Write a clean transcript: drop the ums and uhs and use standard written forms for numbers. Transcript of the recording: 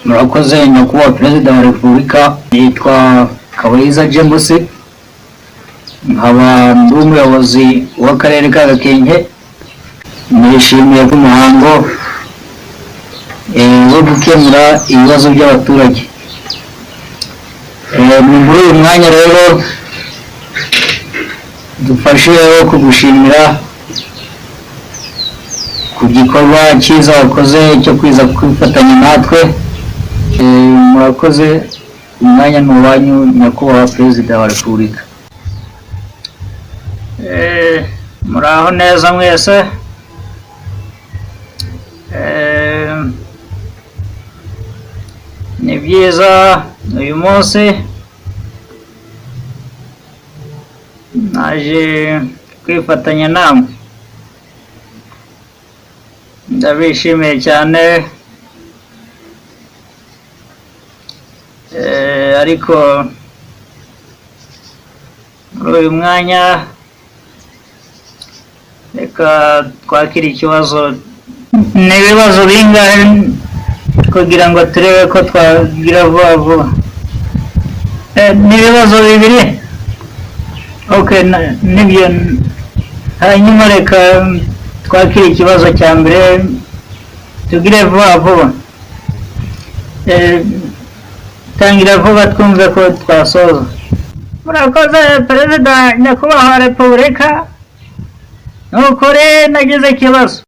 Murakoze nyakubahwa Perezida wa Repubulika, nitwa Kabayiza James, nkaba ndi umuyobozi w'akarere ka Gakenke. Nishimiye ko umuhango wo gukemura ibibazo by'abaturage. Muri uyu mwanya rero dufashe kugushimira ku gikorwa cyiza wakoze cyo kwiza kwifatanya natwe. Murakoze, umwanya ni uwanyu nyakubahwa Perezida wa Repubulika. Muraho neza mwese. Ni byiza uyu munsi naje kwifatanya namwe, ndabishimiye cyane. Ariko muri uyu mwanya reka twakire ikibazo. Ni ibibazo bingahe kugira ngo turebe ko twagira vuba vuba? Ni ibibazo bibiri. Okay, nibyo. Hanyuma reka twakire ikibazo cya mbere tugire vuba vuba. Tangira vuba twumve ko twasoza. Murakoze Perezida nyakubahwa Repubulika. Nukuri nagize ikibazo.